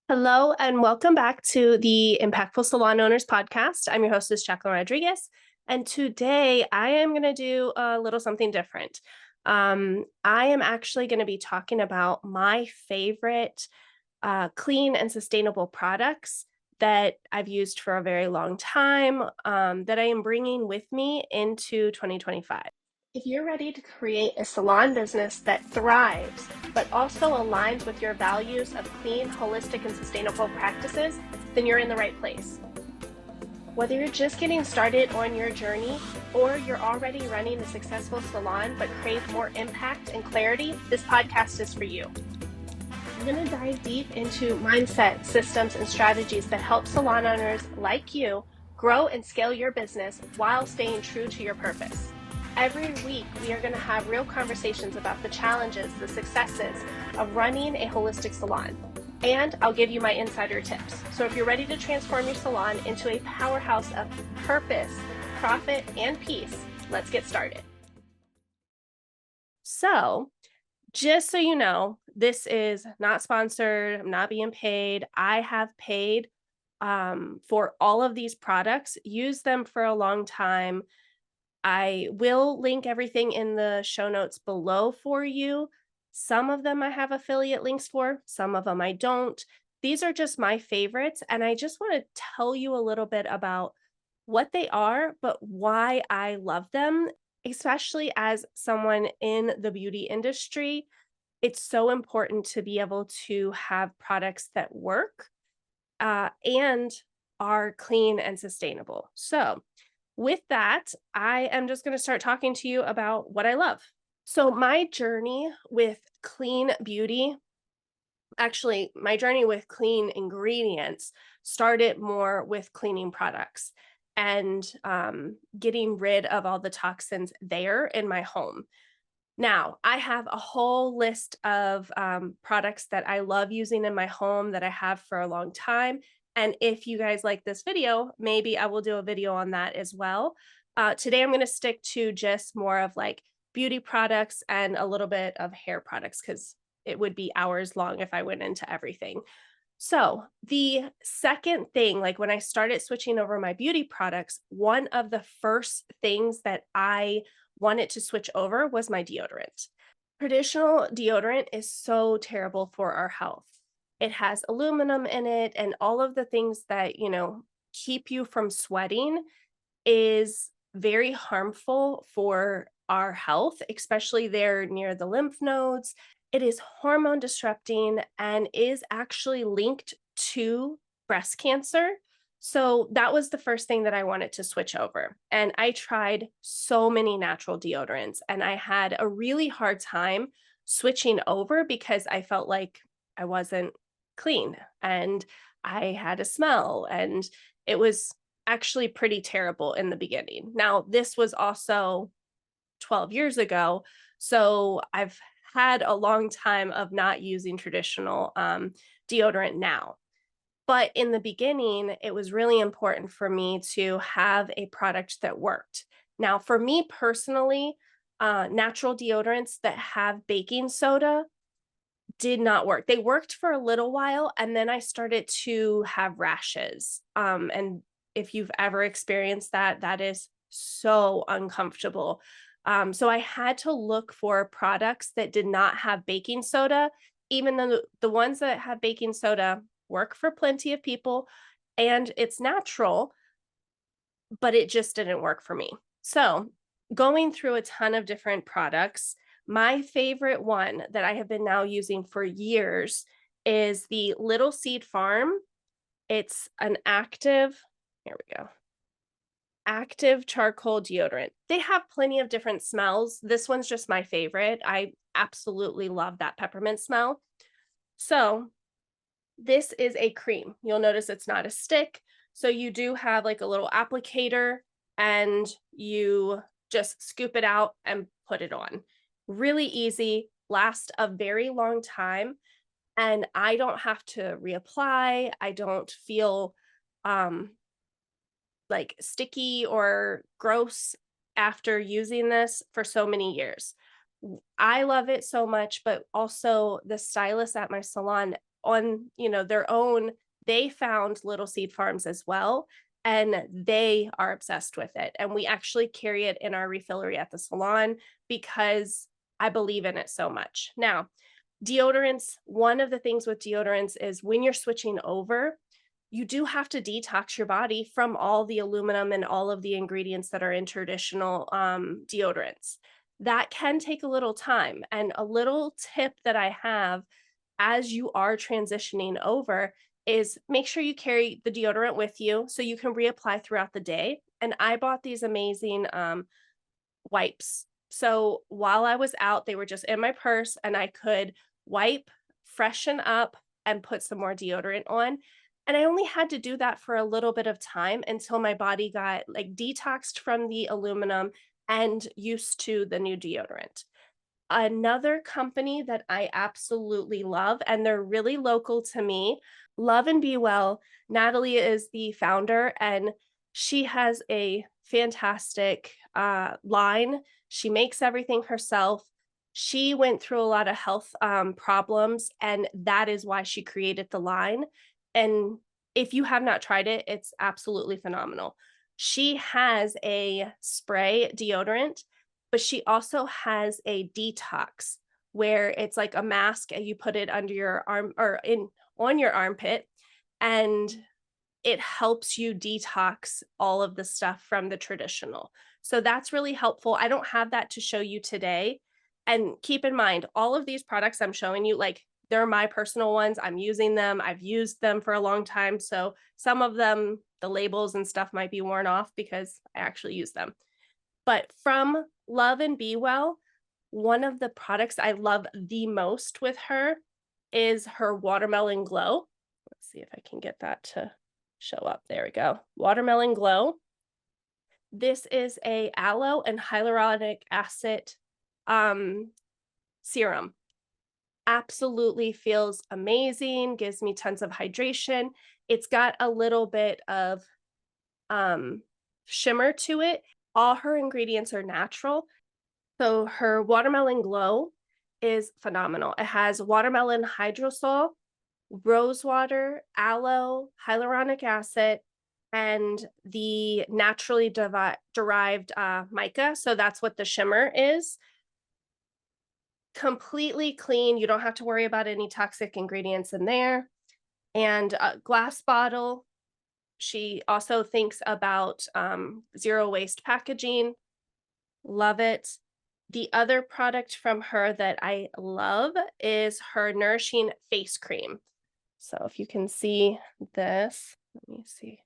Hello and welcome back to the Impactful Salon Owners Podcast. I'm your hostess, Jacquelyn Rodriguez, and today I am going to do a little something different. I am actually going to be talking about my favorite clean and sustainable products that I've used for a very long time that I am bringing with me into 2025. If you're ready to create a salon business that thrives, but also aligns with your values of clean, holistic, and sustainable practices, then you're in the right place. Whether you're just getting started on your journey or you're already running a successful salon but crave more impact and clarity, this podcast is for you. I'm going to dive deep into mindset, systems, and strategies that help salon owners like you grow and scale your business while staying true to your purpose. Every week, we are going to have real conversations about the challenges, the successes of running a holistic salon. And I'll give you my insider tips. So if you're ready to transform your salon into a powerhouse of purpose, profit, and peace, let's get started. So just so you know, this is not sponsored. I'm not being paid. I have paid for all of these products, used them for a long time. I will link everything in the show notes below for you. Some of them I have affiliate links for, some of them I don't. These are just my favorites, and I just want to tell you a little bit about what they are, but why I love them, especially as someone in the beauty industry. It's so important to be able to have products that work and are clean and sustainable. So, with that, I am just going to start talking to you about what I love. So, my journey with clean beauty, actually, my journey with clean ingredients started more with cleaning products and getting rid of all the toxins there in my home. Now, I have a whole list of products that I love using in my home that I have for a long time. And if you guys like this video, maybe I will do a video on that as well. Today, I'm going to stick to just more of like beauty products and a little bit of hair products because it would be hours long if I went into everything. So, the second thing, like when I started switching over my beauty products, one of the first things that I wanted to switch over was my deodorant. Traditional deodorant is so terrible for our health. It has aluminum in it, and all of the things that, keep you from sweating is very harmful for our health, especially there near the lymph nodes. It is hormone disrupting and is actually linked to breast cancer. So that was the first thing that I wanted to switch over. And I tried so many natural deodorants and I had a really hard time switching over because I felt like I wasn't clean and I had a smell and it was actually pretty terrible in the beginning. Now, this was also 12 years ago. So I've had a long time of not using traditional deodorant now. But in the beginning, it was really important for me to have a product that worked. Now, for me personally, natural deodorants that have baking soda did not work. They worked for a little while, and then I started to have rashes. And if you've ever experienced that, that is so uncomfortable. So I had to look for products that did not have baking soda, even though the ones that have baking soda work for plenty of people and it's natural, but it just didn't work for me. So, going through a ton of different products, my favorite one that I have been now using for years is the Little Seed Farm. It's an here we go, active charcoal deodorant. They have plenty of different smells. This one's just my favorite. I absolutely love that peppermint smell. So, this is a cream. You'll notice it's not a stick. So you do have like a little applicator and you just scoop it out and put it on. Really easy, lasts a very long time. And I don't have to reapply. I don't feel um, like sticky or gross after using this for so many years. I love it so much, but also the stylists at my salon on, their own, they found Little Seed Farms as well, and they are obsessed with it. And we actually carry it in our refillery at the salon because I believe in it so much. Now, deodorants, one of the things with deodorants is when you're switching over, you do have to detox your body from all the aluminum and all of the ingredients that are in traditional deodorants. That can take a little time. And a little tip that I have as you are transitioning over is make sure you carry the deodorant with you so you can reapply throughout the day. And I bought these amazing wipes. So while I was out, they were just in my purse and I could wipe, freshen up, and put some more deodorant on. And I only had to do that for a little bit of time until my body got like detoxed from the aluminum and used to the new deodorant. Another company that I absolutely love, and they're really local to me, Love and Be Well. Natalie is the founder, and she has a fantastic line. She makes everything herself. She went through a lot of health problems, and that is why she created the line. And if you have not tried it, it's absolutely phenomenal. She has a spray deodorant, but she also has a detox where it's like a mask and you put it under your arm or in on your armpit, and it helps you detox all of the stuff from the traditional. So that's really helpful. I don't have that to show you today. And keep in mind, all of these products I'm showing you, like they're my personal ones. I'm using them. I've used them for a long time. So some of them, the labels and stuff might be worn off because I actually use them. But from Love and Be Well, one of the products I love the most with her is her Watermelon Glow. Let's see if I can get that to show up. There we go. Watermelon Glow. This is a aloe and hyaluronic acid serum. Absolutely feels amazing, gives me tons of hydration. It's got a little bit of shimmer to it. All her ingredients are natural. So her Watermelon Glow is phenomenal. It has watermelon hydrosol, rose water, aloe, hyaluronic acid, and the naturally derived mica. So that's what the shimmer is. Completely clean. You don't have to worry about any toxic ingredients in there. And a glass bottle. She also thinks about zero waste packaging. Love it. The other product from her that I love is her Nourishing face cream. So if you can see this, let me see.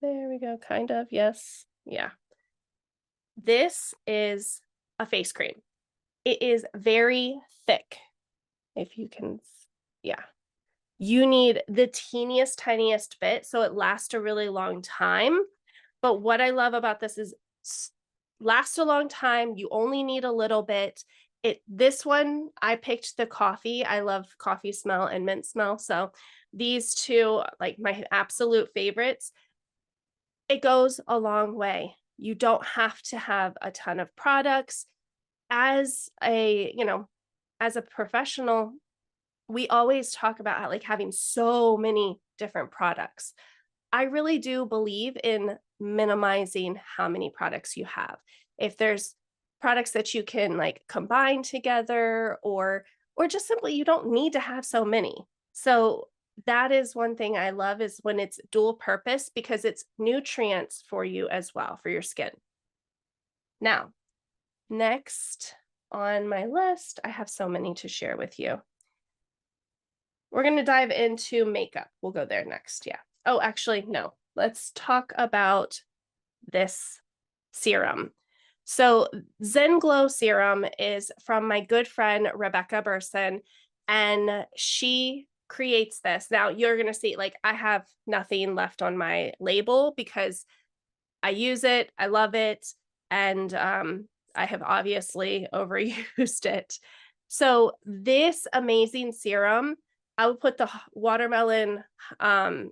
There we go, kind of, yes, yeah. This is a face cream. It is very thick, if you can, yeah. You need the teeniest, tiniest bit, so it lasts a really long time. But what I love about this is lasts a long time. You only need a little bit. This one, I picked the coffee. I love coffee smell and mint smell. So these two, like my absolute favorites. It goes a long way. You don't have to have a ton of products. As as a professional, we always talk about how, like, having so many different products. I really do believe in minimizing how many products you have. If there's products that you can like combine together or just simply you don't need to have so many. So that is one thing I love is when it's dual purpose because it's nutrients for you as well for your skin. Now, next on my list, I have so many to share with you. We're going to dive into makeup. We'll go there next. Yeah. Oh, actually, no. Let's talk about this serum. So Zen Glow Serum is from my good friend, Rebecca Burson, and she creates this. Now you're going to see, like, I have nothing left on my label because I use it. I love it. And I have obviously overused it. So this amazing serum, I would put the watermelon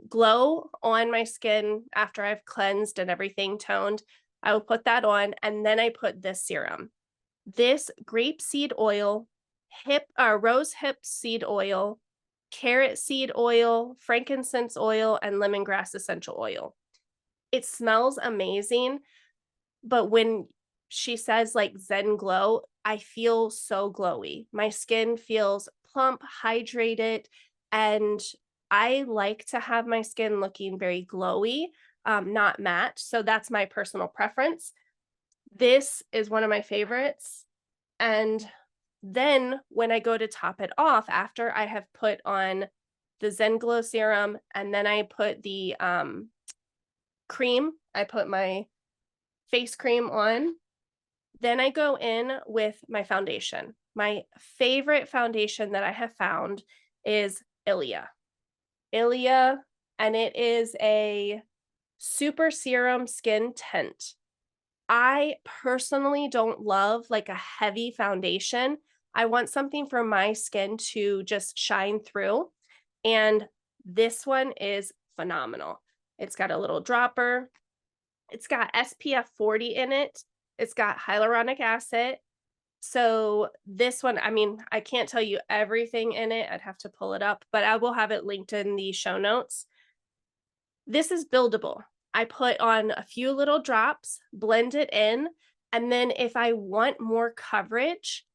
glow on my skin after I've cleansed and everything toned. I will put that on, and then I put this serum. This grapeseed oil rose hip seed oil, carrot seed oil, frankincense oil, and lemongrass essential oil. It smells amazing, but when she says like Zen glow, I feel so glowy. My skin feels plump, hydrated, and I like to have my skin looking very glowy, not matte. So that's my personal preference. This is one of my favorites. And then when I go to top it off, after I have put on the Zen Glow serum and then I put the cream, I put my face cream on, then I go in with my foundation. My favorite foundation that I have found is Ilia. Ilia, and it is a super serum skin tint. I personally don't love like a heavy foundation. I want something for my skin to just shine through. And this one is phenomenal. It's got a little dropper. It's got SPF 40 in it. It's got hyaluronic acid. So this one, I mean, I can't tell you everything in it. I'd have to pull it up, but I will have it linked in the show notes. This is buildable. I put on a few little drops, blend it in, and then if I want more coverage,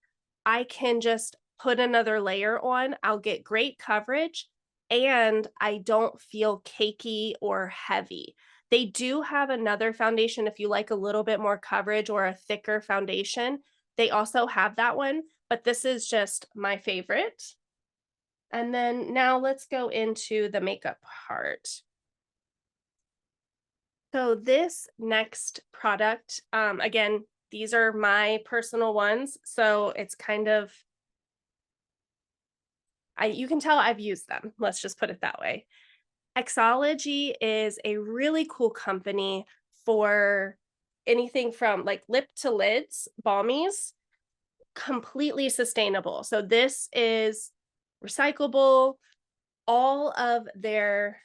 I can just put another layer on. I'll get great coverage and I don't feel cakey or heavy. They do have another foundation if you like a little bit more coverage or a thicker foundation. They also have that one, but this is just my favorite. And then now let's go into the makeup part. So this next product, again, these are my personal ones. So it's kind of, you can tell I've used them. Let's just put it that way. Ology is a really cool company for anything from like lip to lids, balmies, completely sustainable. So this is recyclable. All of their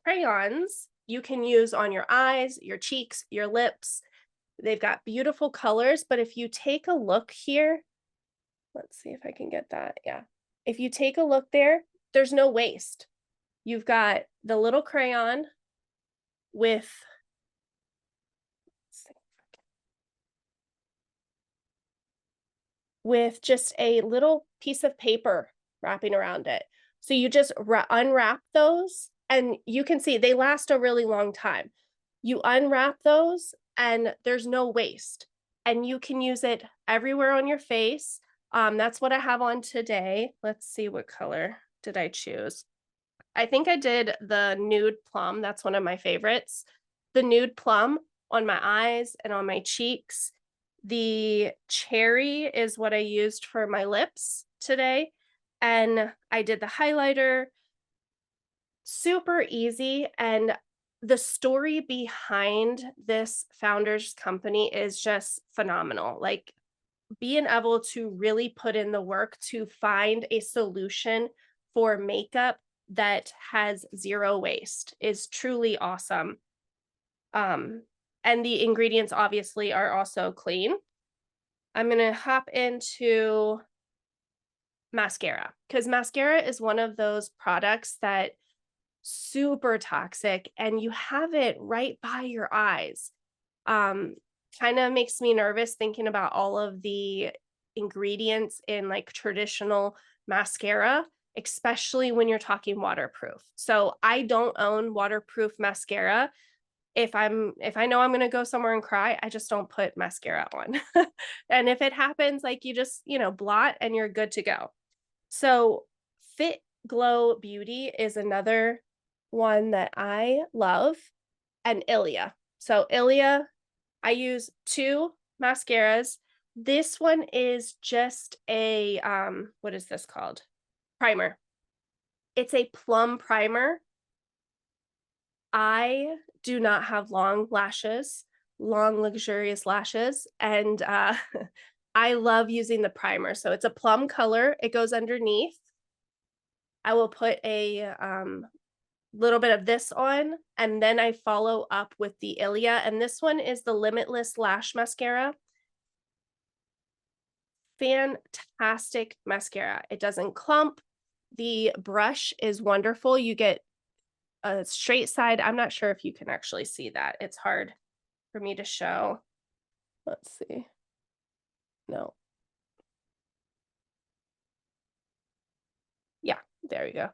crayons you can use on your eyes, your cheeks, your lips. They've got beautiful colors, but if you take a look here, let's see if I can get that. Yeah. If you take a look there, there's no waste. You've got the little crayon with, just a little piece of paper wrapping around it. So you just unwrap those and you can see they last a really long time. You unwrap those and there's no waste and you can use it everywhere on your face. That's what I have on today. Let's see, what color did I choose? I think I did the nude plum. That's one of my favorites. The nude plum on my eyes and on my cheeks. The cherry is what I used for my lips today. And I did the highlighter. Super easy. And the story behind this founder's company is just phenomenal. Like being able to really put in the work to find a solution for makeup that has zero waste is truly awesome. And the ingredients obviously are also clean. I'm going to hop into mascara because mascara is one of those products that super toxic and you have it right by your eyes. Kind of makes me nervous thinking about all of the ingredients in like traditional mascara, especially when you're talking waterproof. So I don't own waterproof mascara. If I know I'm going to go somewhere and cry, I just don't put mascara on. And if it happens, like you just, blot and you're good to go. So Fit Glow Beauty is another one that I love, and Ilia. So Ilia, I use 2 mascaras. This one is just a, what is this called? Primer. It's a plum primer. I do not have long lashes, long luxurious lashes, and I love using the primer. So it's a plum color. It goes underneath. I will put a little bit of this on, and then I follow up with the Ilia, and this one is the Limitless Lash Mascara. Fantastic mascara. It doesn't clump. The brush is wonderful. You get a straight side. I'm not sure if you can actually see that. It's hard for me to show. Let's see. No. Yeah, there you go.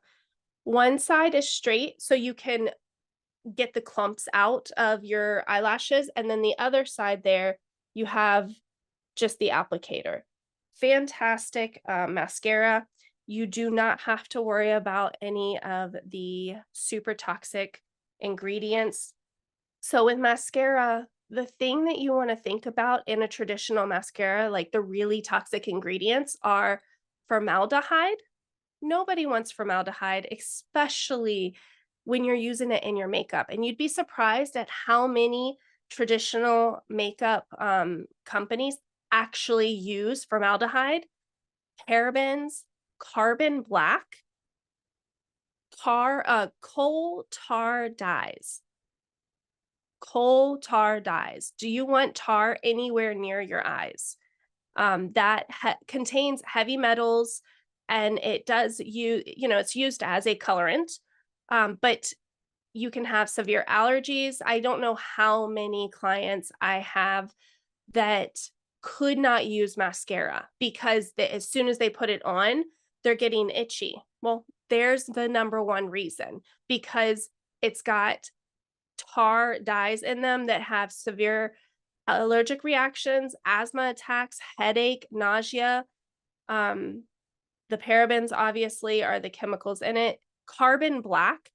One side is straight, so you can get the clumps out of your eyelashes, and then the other side there, you have just the applicator. Fantastic mascara. You do not have to worry about any of the super toxic ingredients. So with mascara, the thing that you want to think about in a traditional mascara, like the really toxic ingredients, are formaldehyde. Nobody wants formaldehyde, especially when you're using it in your makeup. And you'd be surprised at how many traditional makeup companies actually use formaldehyde, parabens, carbon black, coal tar dyes. Coal tar dyes. Do you want tar anywhere near your eyes? That contains heavy metals, and it does it's used as a colorant, but you can have severe allergies. I don't know how many clients I have that could not use mascara because as soon as they put it on, they're getting itchy. Well, there's the number one reason, because it's got tar dyes in them that have severe allergic reactions, asthma attacks, headache, nausea. Um, the parabens obviously are the chemicals in it. Carbon black,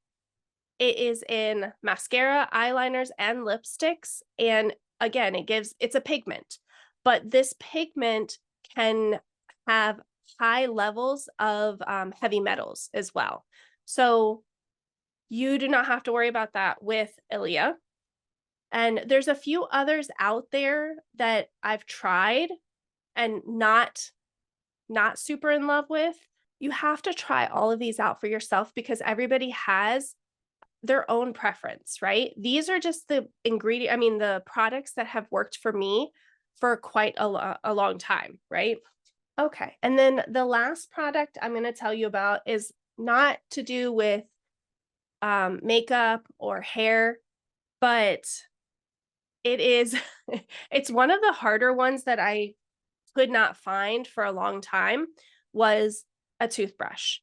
it is in mascara, eyeliners, and lipsticks. And again, it's a pigment, but this pigment can have high levels of heavy metals as well. So you do not have to worry about that with Ilia. And there's a few others out there that I've tried and not super in love with. You have to try all of these out for yourself because everybody has their own preference, right? These are just the products that have worked for me for quite a long time, right? Okay. And then the last product I'm going to tell you about is not to do with makeup or hair, but it is it's one of the harder ones that I could not find for a long time, was a toothbrush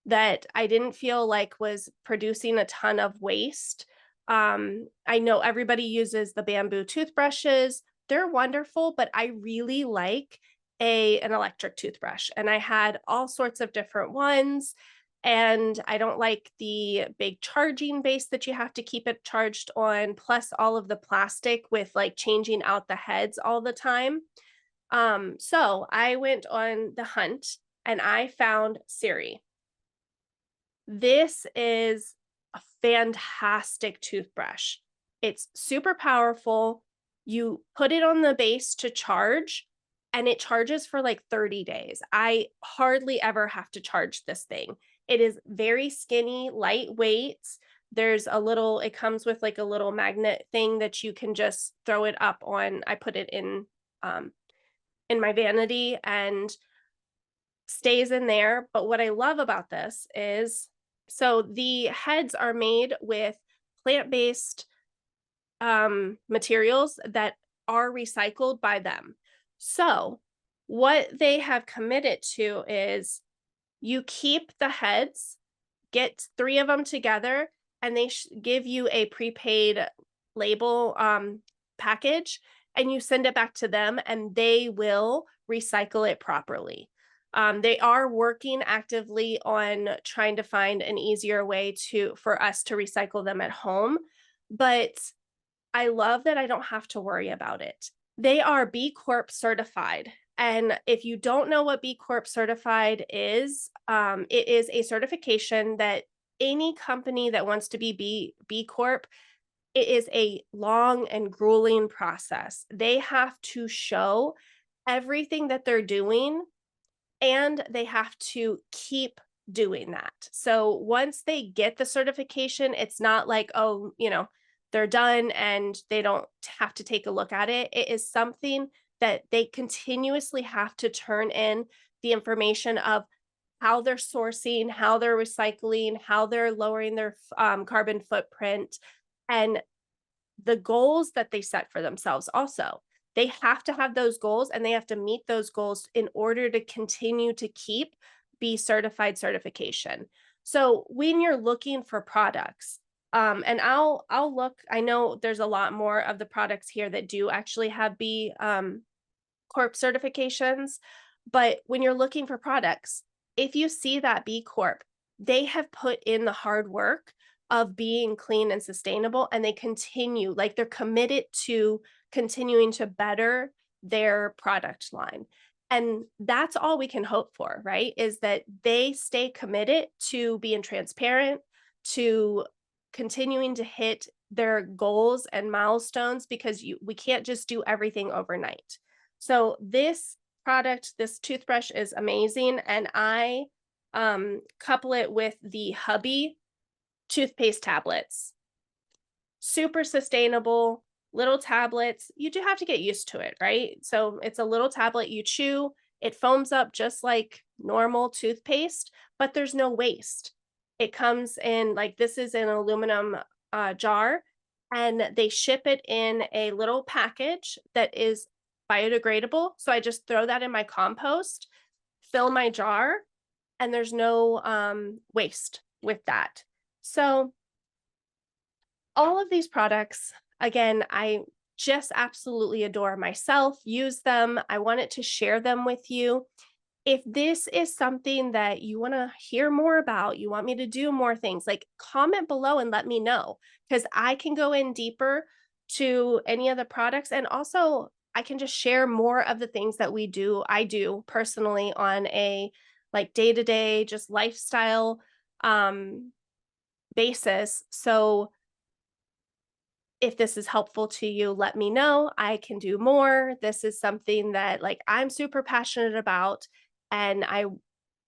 that I didn't feel like was producing a ton of waste. I know everybody uses the bamboo toothbrushes. They're wonderful, but I really like an electric toothbrush, and I had all sorts of different ones. And I don't like the big charging base that you have to keep it charged on, plus all of the plastic with like changing out the heads all the time. So I went on the hunt and I found Siri. This is a fantastic toothbrush. It's super powerful. You put it on the base to charge, and it charges for like 30 days. I hardly ever have to charge this thing. It is very skinny, lightweight. It comes with like a little magnet thing that you can just throw it up on. I put it in my vanity and stays in there. But what I love about this is, so the heads are made with plant-based materials that are recycled by them. So what they have committed to is you keep the heads, get 3 of them together, and they give you a prepaid label package, and you send it back to them and they will recycle it properly. They are working actively on trying to find an easier way for us to recycle them at home, but I love that I don't have to worry about it. They are B Corp certified. And if you don't know what B Corp certified is, it is a certification that any company that wants to be B Corp, it is a long and grueling process. They have to show everything that they're doing, and they have to keep doing that. So once they get the certification, it's not like, oh, they're done and they don't have to take a look at it. It is something that they continuously have to turn in the information of how they're sourcing, how they're recycling, how they're lowering their carbon footprint, and the goals that they set for themselves also. They have to have those goals and they have to meet those goals in order to continue to keep B certified certification. So when you're looking for products, and I'll look, I know there's a lot more of the products here that do actually have B Corp certifications, but when you're looking for products, if you see that B Corp, they have put in the hard work of being clean and sustainable, and they continue, like they're committed to continuing to better their product line. And that's all we can hope for, right? Is that they stay committed to being transparent, to continuing to hit their goals and milestones, because we can't just do everything overnight. So this product, this toothbrush is amazing, and I couple it with the Hubby toothpaste tablets. Super sustainable, little tablets. You do have to get used to it, right? So it's a little tablet you chew, it foams up just like normal toothpaste, but there's no waste. It comes in, like, this is an aluminum jar, and they ship it in a little package that is biodegradable. So I just throw that in my compost, fill my jar, and there's no waste with that. So all of these products, again, I just absolutely adore myself, use them. I wanted to share them with you. If this is something that you want to hear more about, you want me to do more things, like, comment below and let me know, because I can go in deeper to any of the products. And also I can just share more of the things that I do personally on a like day-to-day, just lifestyle basis. So if this is helpful to you, let me know. I can do more. This is something that, like, I'm super passionate about, and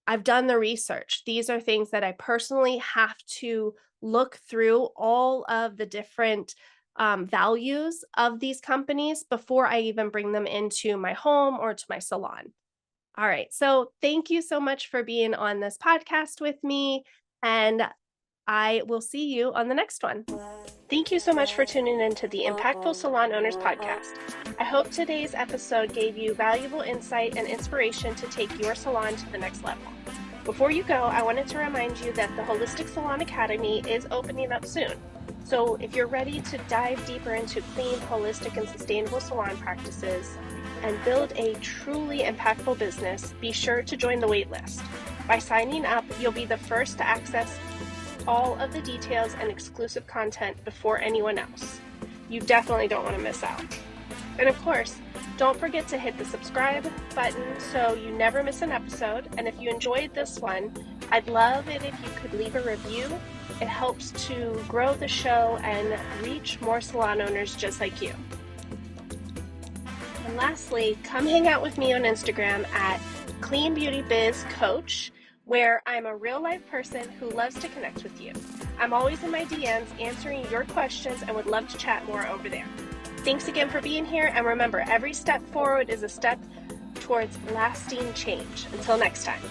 I've done the research. These are things that I personally have to look through all of the different values of these companies before I even bring them into my home or to my salon. All right. So thank you so much for being on this podcast with me, and I will see you on the next one. Thank you so much for tuning in to the Impactful Salon Owners Podcast. I hope today's episode gave you valuable insight and inspiration to take your salon to the next level. Before you go, I wanted to remind you that the Holistic Salon Academy is opening up soon. So if you're ready to dive deeper into clean, holistic, and sustainable salon practices and build a truly impactful business, be sure to join the waitlist. By signing up, you'll be the first to access all of the details and exclusive content before anyone else. You definitely don't want to miss out. And of course, don't forget to hit the subscribe button so you never miss an episode. And if you enjoyed this one, I'd love it if you could leave a review. It helps to grow the show and reach more salon owners just like you. And lastly, come hang out with me on Instagram at Clean Beauty Biz Coach, where I'm a real life person who loves to connect with you. I'm always in my DMs answering your questions and would love to chat more over there. Thanks again for being here, and remember, every step forward is a step towards lasting change. Until next time.